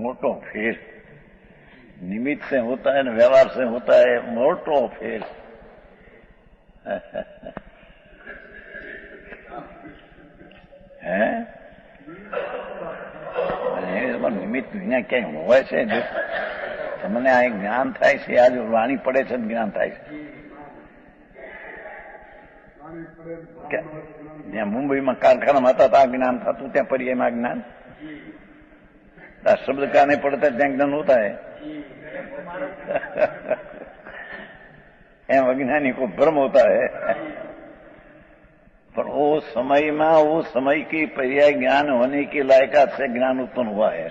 मोटो फेर निमित्त से होता है न व्यवहार से होता है मोटो फेर। નિમિત્ત વિના ક્યાંય હોય છે? જો તમને આ જ્ઞાન થાય છે, આ જો વાણી પડે છે જ્ઞાન થાય છે. જ્યાં મુંબઈમાં કારખાનામાં હતા ત્યાં જ્ઞાન થતું, ત્યાં પર્યાયમાં જ્ઞાન. शब्द का नहीं पड़ता ત્યાં જ્ઞાન होता है. एम अज्ञानी को भ्रम होता है. पर वो समय में वो समय की पर्याय ज्ञान होने की लायकात से ज्ञान उत्पन्न हुआ है.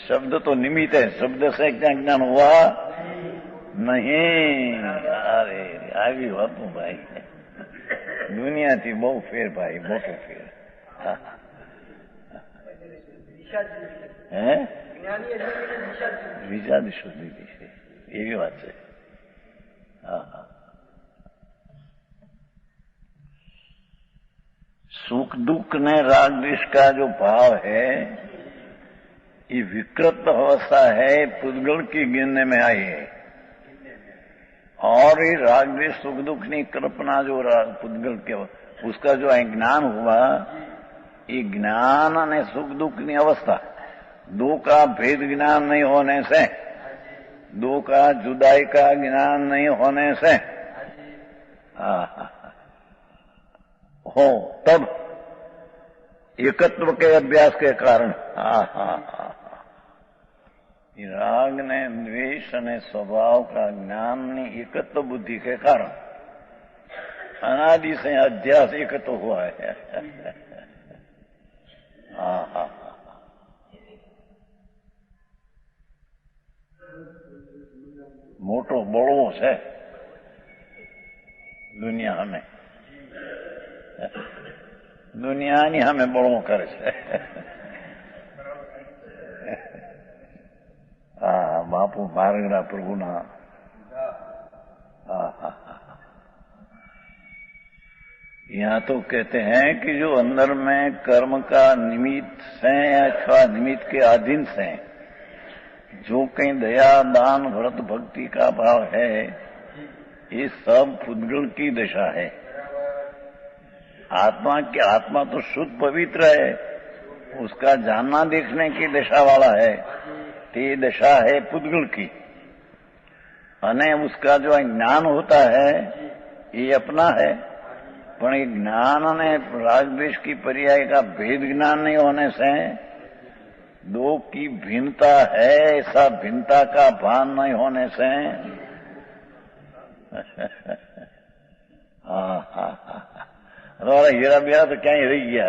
शब्द तो निमित्त है, शब्द से क्या ज्ञान हुआ नहीं. अरे આવી વાતો ભાઈ, દુનિયાથી બહુ ફેર ભાઈ, મોટો ફેર. વિજા દિશો દીધી છે એવી વાત છે. सुख दुख ने राग द्वेष का जो भाव है ये विकृत अवस्था है, पुद्गल की गिनने में आई है. और ये राग द्वेष सुख दुख की कल्पना जो पुद्गल के उसका जो ज्ञान हुआ, ये ज्ञान ने सुख दुख की अवस्था, दो का भेद ज्ञान नहीं होने से, दो का जुदाई का ज्ञान नहीं होने से हो तब एकत्व के अभ्यास के कारण राग ने द्वेष ने स्वभाव का ज्ञान ने एकत्व बुद्धि के कारण अनादि से अध्यास एकत्व हुआ है. मोटो बड़ो है दुनिया हमें, दुनिया नहीं हमें बड़ो करे છે. बापू मार्गना प्रभुना यहाँ तो कहते हैं कि जो अंदर में कर्म का निमित्त से अथवा निमित्त के अधीन से जो कहीं दया दान व्रत भक्ति का भाव है, ये सब पुद्गल की दशा है. आत्मा की आत्मा तो शुद्ध पवित्र है, उसका जानना देखने की दशा वाला है, ते दशा है पुद्गल की. अने उसका जो ज्ञान होता है ये अपना है, पर ज्ञान ने राग द्वेष की पर्याय का भेद ज्ञान नहीं होने से दो की भिन्नता है, ऐसा भिन्नता का भान नहीं होने से हमारा हीरा बेरा तो क्या ही रही गया,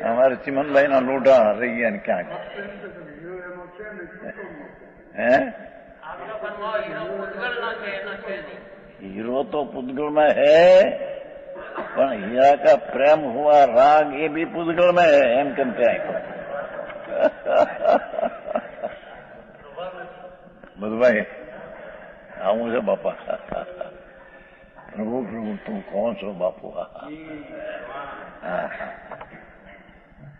हमारे चिमन भाई ना लोटा रही गया क्या है. हीरो तो पुद्गल में है, पर हीरा का प्रेम हुआ राग ये भी पुद्गल में है. एम कहते हैं मधुभाई आऊं से बापा. प्रभु प्रभु तुम कौन सो बापू?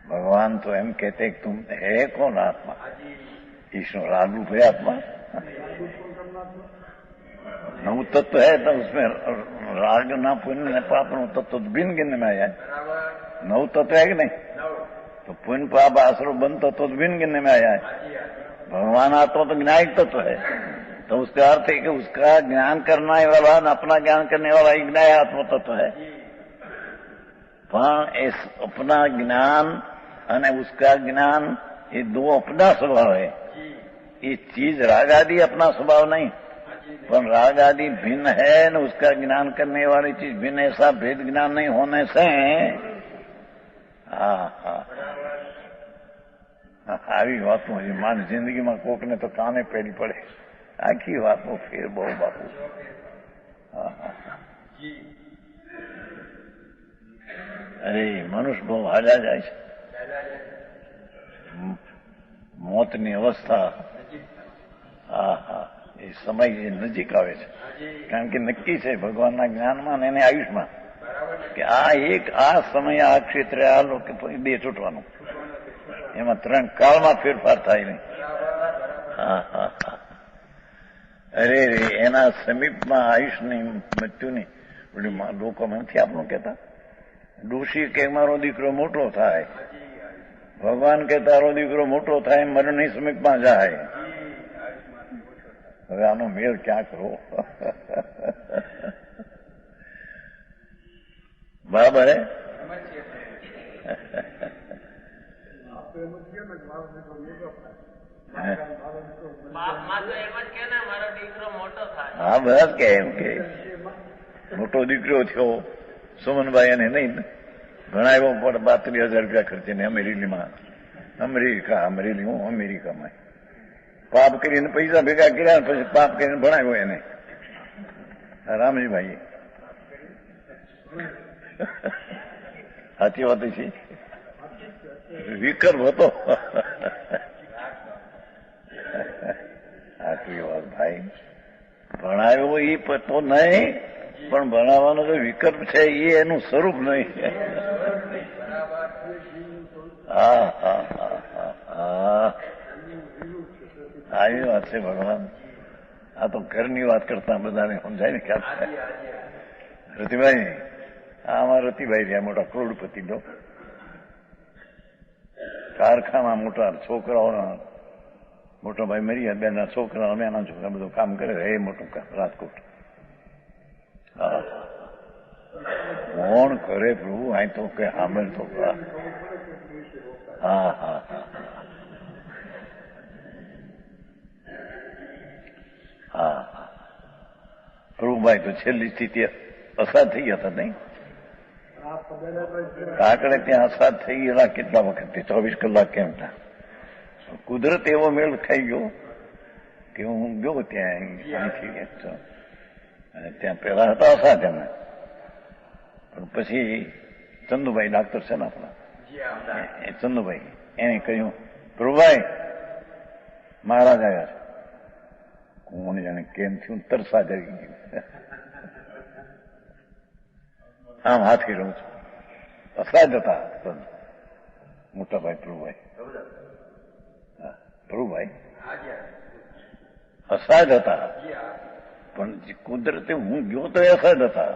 भगवान तो एम कहते तुम है कौन आत्मा? ईश्वर राग रूप है आत्मा. नव तत्व है तो उसमें राग ना पुण्य न पाप न तत्व भिन्न गिनने में आया है. नव तत्व है कि नहीं? तो पुण्य पाप आश्रय बंद तत्व भिन्न गिनने में आया है. भगवान आत्मा तो ज्ञायक तत्व है, तो उसका अर्थ है कि उसका ज्ञान करने वाला न अपना ज्ञान करने वाला एक ज्ञाय आत्म तत्व है. पर इस अपना ज्ञान और उसका ज्ञान ये दो अपना स्वभाव है. ये चीज राग आदि अपना स्वभाव नहीं, पर राग आदि भिन्न है न उसका ज्ञान करने वाली चीज भिन्न, ऐसा भेद ज्ञान नहीं होने से આવી વાતો માન જિંદગીમાં કોકને તો કાને પેડી પડે. આખી વાતો ફેર બહુ બાપુ. અરે મનુષ્ય બહુ હાજા જાય છે. મોતની અવસ્થા એ સમય નજીક આવે છે. કારણ કે નક્કી છે ભગવાનના જ્ઞાનમાં અને એને આયુષમાં કે આ એક આ સમય આ ક્ષેત્રે આ લોકો દેહ છૂટવાનું. એમાં 3 કાળમાં ફેરફાર થાય નહીં. હા હા હા. અરે રે, એના સમીપમાં આયુષની મૃત્યુની લોકો નથી આપણું કહેતા. ડોશી કે મારો દીકરો મોટો થાય, ભગવાન કે તારો દીકરો મોટો થાય, મરણની સમીપમાં જાય. હવે આનો મેળ ક્યાં કરો? બરાબર હે? હા, બસ કે એમ કે મોટો દીકરો થયો સુમનભાઈ, અને નહીં ઘણા એવો પણ 32,000 રૂપિયા ખર્ચીને અમેરિકામાં પાપ કરીને પૈસા ભેગા કર્યા, પછી પાપ કરીને ભણાવ્યો એને રામજીભાઈ. સાચી વાત છે, વિકર્મ હતો. સાચી વાત ભાઈ. ભણાવ્યો એ તો નહીં, પણ ભણાવવાનો જો વિકલ્પ છે એ એનું સ્વરૂપ નહીં. હા હા હા હા હા, આવી વાત છે ભગવાન. આ તો ઘરની વાત કરતા બધાને સમજાય ને ખ્યાલ. રતિભાઈ, આમાં રતિભાઈ રહ્યા મોટા કરોડપતિ લો, કારખાના મોટા, છોકરાઓના મોટા ભાઈ મરી ગયા, બેના છોકરા, એના છોકરા બધું કામ કરે. એ મોટું કામ રાજકોટ. હા, કોણ કરે પ્રભુ? અહીં તો કે સાંભળ તો. હા હા હા હા. પ્રભુભાઈ તો છેલ્લી સ્થિતિ અસાદ થઈ ગયા હતા નહીં? કાકડે ત્યાં અસાદ થઈ ગયેલા કેટલા વખતથી, 24 કલાક કેમ હતા. કુદરત એવો મેળ ખાઈ ગયો કે હું ગયો ત્યાં, ત્યાં પેલા હતા અસાદ એમને, પણ પછી ચંદુભાઈ ડાક્ટર છે ને આપણા, એ ચંદુભાઈ એને કહ્યું, પ્રભુભાઈ મહારાજ આવ્યા છે. હું જાણે કેમ થયું, તરસા જઈ ગયું. આમ હાથ કર્યો છું. અસાદ હતા મોટાભાઈ પ્રભુભાઈ. પ્રભુભાઈ અસાદ હતા, પણ કુદરતે હું ગયો તો અસાદ હતા.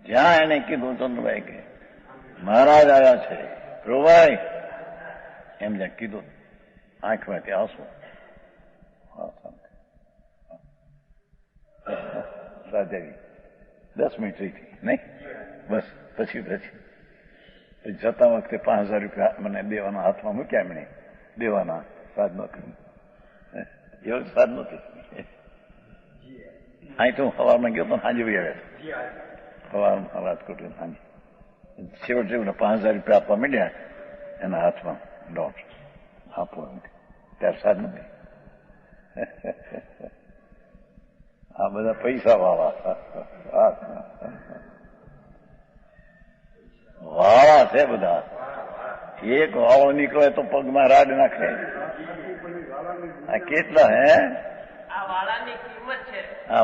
જ્યાં એને કીધું ચંદ્રભાઈ કે મહારાજ આવ્યા છે પ્રભુભાઈ, એમ જ્યાં કીધું આંખમાંથી આંસુ. રાજાવી 10 મિનિટ રહી હતી નહીં, બસ. પછી જતા વખતે 5,000 રૂપિયા મને દેવાના હાથમાં મૂક્યા એમણે, દેવાના. સાધ નહોતી, એવું સાધ નહોતી. અહીં તો હું સવારમાં ગયો તો સાંજે ભાઈ આવ્યા સવારમાં રાજકોટ. સાંજે છેવટ 5,000 રૂપિયા આપવા માંડ્યા એના હાથમાં, ડોટ આપો ત્યારે સાધ નથી. આ બધા પૈસા વાળા વાળા છે બધા. એક વાળો નીકળે તો પગમાં રાડ નાખે. આ કેટલા હે? આ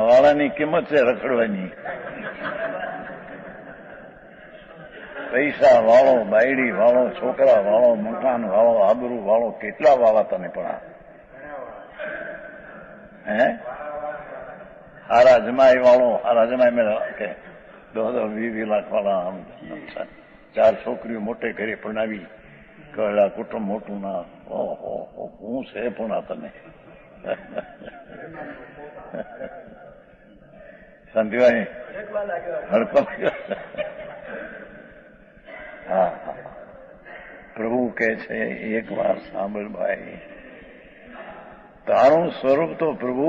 વાળાની કિંમત છે રખડવાની. પૈસા વાળો, બાયડી વાળો, છોકરા વાળો, મકાન વાળો, આબરૂ વાળો, કેટલા વાળા તને પણ. હે હારા જમાઈ વાળો, હારા જમાઈ મેં કે 10-20 લાખ વાળા, 4 છોકરીઓ મોટે ઘરે પરણાવી, કહેલા કુટુંબ મોટું ના. ઓહો, હું છે પણ આ તને. શાંતિભાઈ હડકો. હા, પ્રભુ કે છે એક વાર સાંભળ ભાઈ, તારું સ્વરૂપ तो प्रभु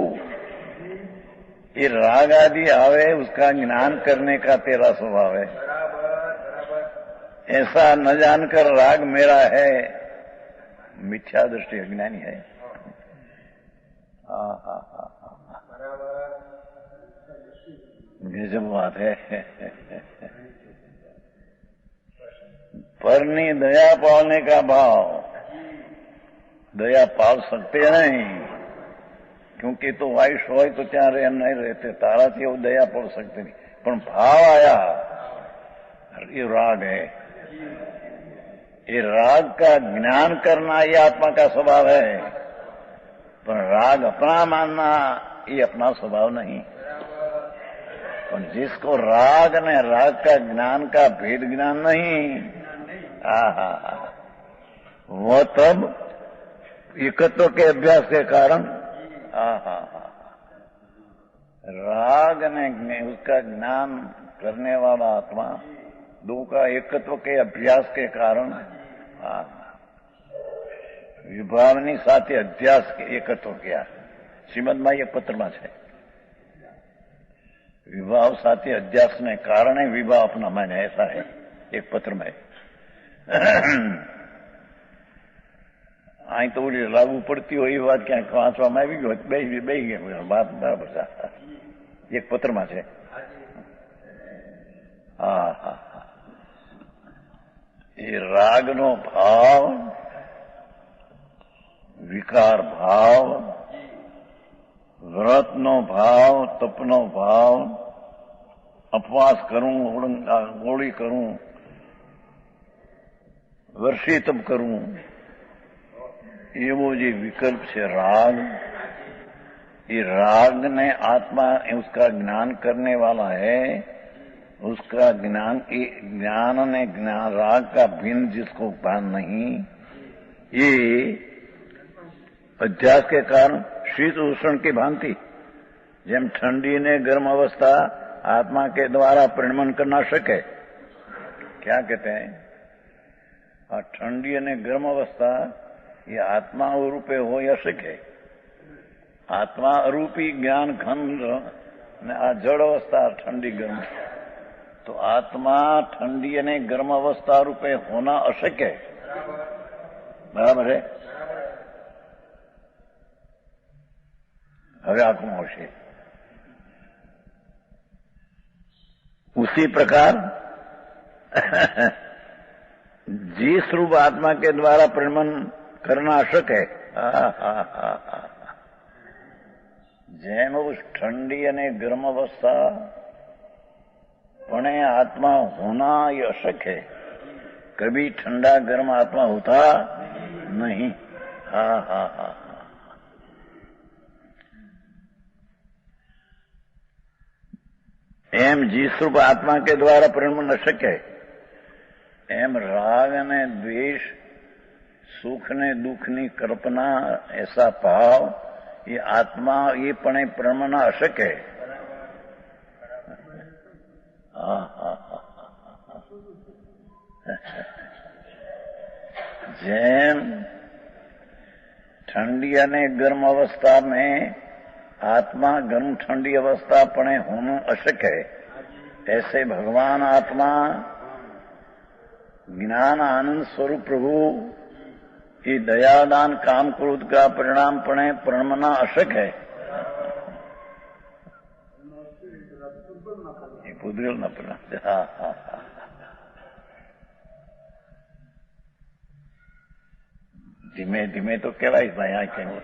ये राग आदि आवे उसका ज्ञान करने का तेरा स्वभाव है. ऐसा न जानकर राग मेरा है, मिथ्या दृष्टि अज्ञानी है. गजब बात है. परनी दया पालने का भाव, दया पाल सकते नहीं, क्योंकि तो आयुष हो तो ત્યાં એમ નહીં રહેતે. તારાથી એવું દયા પાલ सकते नहीं, પણ ભાવ આયા એ રાગ है. ये राग का ज्ञान करना ये आत्मा का स्वभाव है, पर राग अपना मानना ये अपना स्वभाव नहीं। पर जिसको राग ने राग का ज्ञान का भेद ज्ञान नहीं, वो तब एकत्व के अभ्यास के कारण राग ने उसका ज्ञान करने वाला आत्मा दो का एकत्व के अभ्यास के कारण विभावनी साथ अध्यास के एकत्व किया। श्रीमदમાં એક પત્રમાં છે, विभाव साथ अध्यास ने कारण विभाव अपना माने, ऐसा है एक पत्र में। અહીં તો ઓલી લાગુ પડતી હોય એ વાત ક્યાંક વાંચવામાં આવી ગયો, બે વાત બરાબર એક પત્રમાં છે। એ રાગનો ભાવ, વિકાર ભાવ, વ્રતનો ભાવ, તપનો ભાવ, અપવાસ કરું, હોળી કરું, વર્ષી તપ કરું, એવો જે વિકલ્પ છે राग, ये राग ने आत्मा उसका ज्ञान करने वाला है, उसका ज्ञान ने ज्ञान राग का भिन्न जिसको भान नहीं, ये अध्यास के कारण शीत उष्ण की भांति, જેમ ठंडी ने गर्म अवस्था आत्मा के द्वारा परिणमन कर ना सके, क्या कहते हैं, ठंडी ने गर्म अवस्था ये आत्मा रूपे हो या सके। आत्मा अरूपी ज्ञान खंड ने आ जड़ अवस्था ठंडी गर्म, तो आत्मा ठंडी અને गर्म अवस्था रूपे होना अशक्य है। बराबर है। હવે આખું આવશે। उसी प्रकार जिस रूप आत्मा के द्वारा परिणमन करना अशक्य है, જેમ उस ठंडी અને गर्म अवस्था पण आत्मा होना ये अशक्य है, कभी ठंडा गर्म आत्मा होता नहीं। एम जिस रूप आत्मा के द्वारा परिणमन अशक्य है, एम राग ने द्वेष, सुख ने दुख ની कल्पना, ऐसा भाव ये आत्मा ये पण परिणमन अशक्य है। જેમ ठंडी અને गर्म अवस्था में आत्मा गर्म ठंडी अवस्था पण होना अशक्य है, ऐसे भगवान आत्मा ज्ञान आनंद स्वरूप प्रभु ये दयादान काम क्रोध का परिणाम पण परिणमना अशक्य है। ये पूदगल न परिणाम। धीमे धीमे तो कहेवाय भाई आ केवो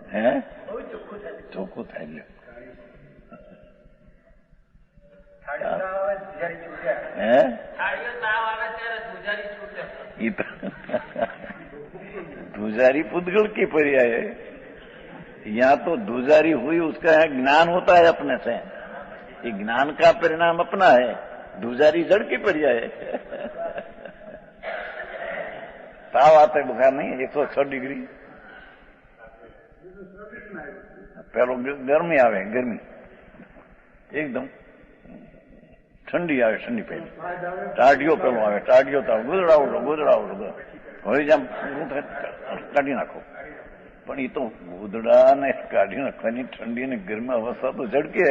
હે ચોખ્ખું થઈ ગયું। धुजारी पुद्गल की पर्याय है। यहाँ तो धुजारी हुई उसका ज्ञान होता है अपने से, ये ज्ञान का परिणाम अपना है, धुजारी जड़ की पर्याय है। ताव आते बुखार नहीं, 106 डिग्री, પેલો ગરમી આવે, ગરમી એકદમ ઠંડી આવે, ઠંડી પહેલી ટાઢિયો પેલો આવે, ટાઢિયો તાવ ગુદડાવડો હવે જેમ કાઢી નાખો, પણ એ તો ગુદડાને કાઢી નાખવાની ઠંડી અને ગરમી અવસ્થા તો ઝડકે।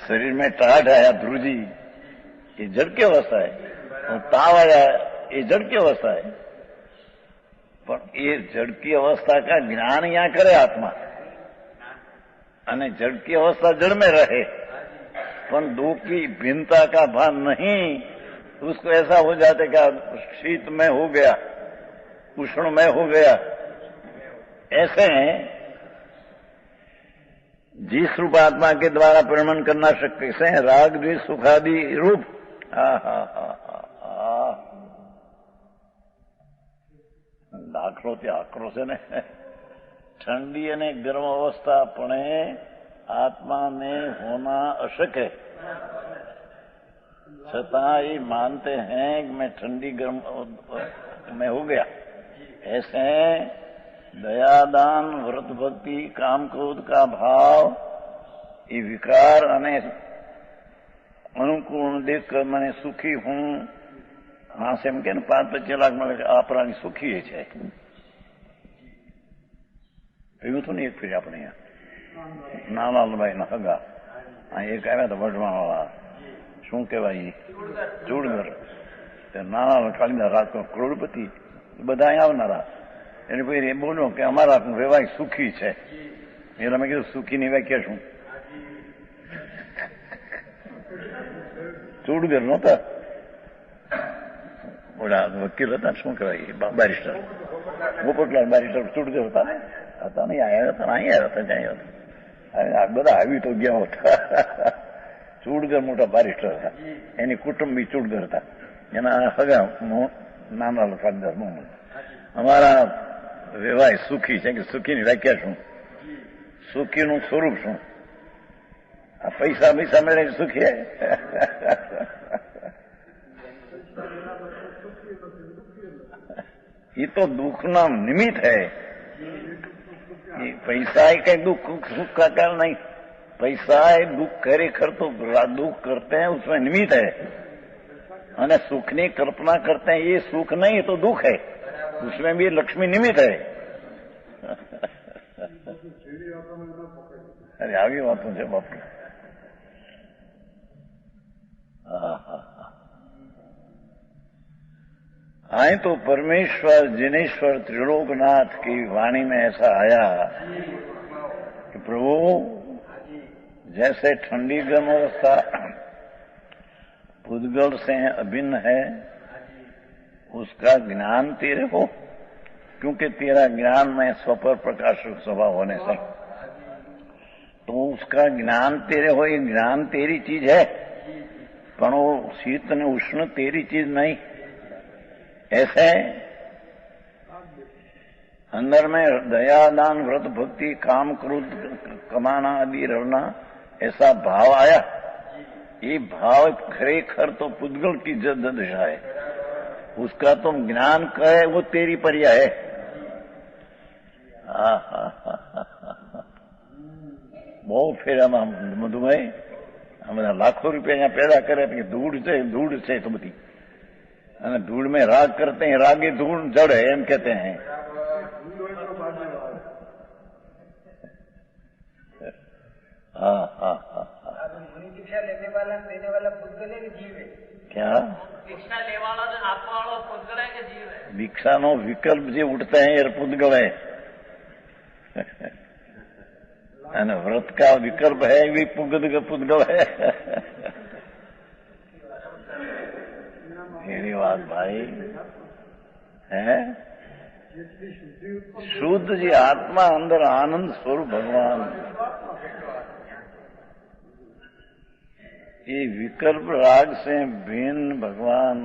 शरीर में टाढ़ आया ध्रुजी, ये जड़ की अवस्था है, और ताव आया ये जड़ की अवस्था है, पर ये जड़ की अवस्था का ज्ञान यहाँ करे आत्मा, અને जड़ की अवस्था जड़ में रहे, पर दो की भिन्नता का भान नहीं, उसको ऐसा हो जाते क्या शीत में हो गया, उष्ण में हो गया। ऐसे जिस रूप आत्मा के द्वारा परिणमन करना शक्य से राग द्वेष सुखादि रूप દાખલો ત્યાં આકરો છે ને ઠંડી અને ગરમ અવસ્થા પણ આત્માને હોना अशक्य छता ये मानते हैं कि मैं ठंडी गर्म में हो गया। ऐसे दयादान व्रत भक्ति काम क्रोध का भाव ये विकार अने अनुकूल देखकर मैंने सुखी हूं। हाँ से एम के 5-25 लाख में आ प्राणी सुखी है એવું તો નહીં। એક ફેરી આપણે નાનાભાઈ ના હગા એક આવ્યા હતા વઢવાણવાળા શું કહેવાય ચૂડગર નાના કાળીના રાત કરોડપતિ બધા અહીંયા આવનારા એને પછી એ બોલ્યો કે અમારા વ્યવહાર સુખી છે એટલે મેં કીધું સુખીની વ્યાખ્યા શું? ચૂડગર નહોતા ઓલા વકીલ હતા શું કહેવાય બેરિસ્ટર ગોપટલાલ બેરિસ્ટર ચૂડગર હતા ને હતા નહીં આવ્યા હતા અહીંયા હતા ત્યાં હતા બધા આવી તો ગયા હતા। ચૂડગર મોટા બેરિસ્ટર હતા એની કુટુંબી ચૂડગર હતા એના હગા નાના લખાદાર મોહમ્મદ। અમારા વ્યવહાર સુખી છે કે સુખીની વ્યાખ્યા શું? સુખીનું સ્વરૂપ શું? આ પૈસા પૈસા મળે સુખી ये तो दुख ना निमित्त है। पैसा है कहीं दुख सुख का कारण नहीं। पैसा है दुख करे कर तो दुख करते हैं उसमें निमित्त है और सुख की कल्पना करते हैं ये सुख नहीं तो दुख है उसमें भी लक्ष्मी निमित्त है। अरे आगे बातों से बापू आए तो परमेश्वर जिनेश्वर त्रिलोकनाथ की वाणी में ऐसा आया कि प्रभु जैसे ठंडी गर्म अवस्था पुद्गल से अभिन्न है उसका ज्ञान तेरे हो क्योंकि तेरा ज्ञान में स्वपर प्रकाशक स्वभाव होने से तो उसका ज्ञान तेरे हो। ये ज्ञान तेरी चीज है पर वो शीत ने उष्ण तेरी चीज नहीं। ऐसे अंदर में दया दान व्रत भक्ति काम क्रोध कमाना आदि रहना ऐसा भाव आया। ये भाव खरेखर तो पुद्गल की दशा है उसका तुम ज्ञान कहे वो तेरी पर्याय है। बहुत फिर हम मधुभाई हम लाखों रुपया यहाँ पैदा करे धूड़ से तो बती धूल में राग करते हैं रागे धूल जड़ है एम कहते हैं। दीक्षा लेने वाला देने वाला पुद्गल है कि जीव है? क्या दीक्षा लेने वाला आत्मा वाला पुद्गल है कि जीव है? दीक्षा नो विकल्प जो उठते हैं ये पुद्गल है व्रत का विकल्प है भी पुद्गल है। मेरी बात भाई है शुद्ध जी आत्मा अंदर आनंद स्वरूप भगवान। ये विकल्प राग से भिन्न भगवान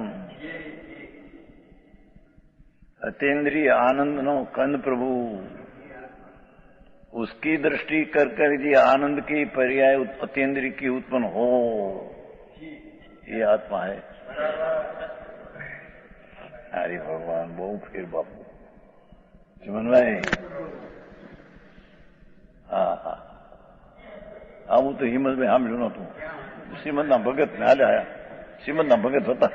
अतीन्द्रिय आनंद नो कंद प्रभु उसकी दृष्टि कर कर जी आनंद की पर्याय अतीन्द्रिय की उत्पन्न हो ये आत्मा है। हरि भगवान बहु फिर बापू चिमन भाई हाँ हाँ આવું તો હિંમતભાઈ સાંભળ્યું નતું। શ્રીમદના ભગત ને હાલે આયા શ્રીમદના ભગત હતા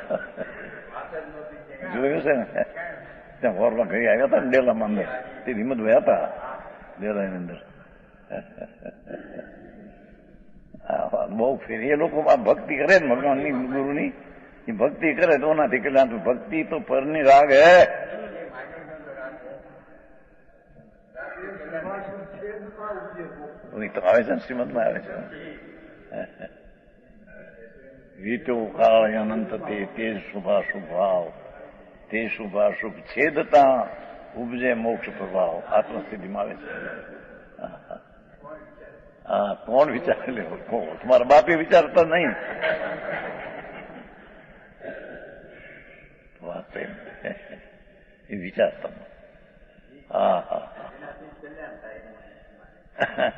જોયું છે ને ત્યાં હોરમાં ઘરે આવ્યા હતા ને ડેલામાં અંદર તે હિંમતભાઈ હતા ડેલાની અંદર। બહુ ફેર એ લોકો ભક્તિ કરે ને ભગવાનની ગુરુની ભક્તિ કરે તો નથી કેટલા ભક્તિ તો પરની રાગ હે। તો આવે છે ને શ્રીમદમાં આવે છે વીટો કાળ અનંત તે શુભાશુભ ભાવ તે શુભાશુભ છેદતા ઉપજે મોક્ષ પ્રભાવ આત્મસ્થિતિમાં આવે છે। हाँ कौन विचार ले तुम्हारा बाप ही विचारता नहीं बात ये विचारता हाँ हाँ हाँ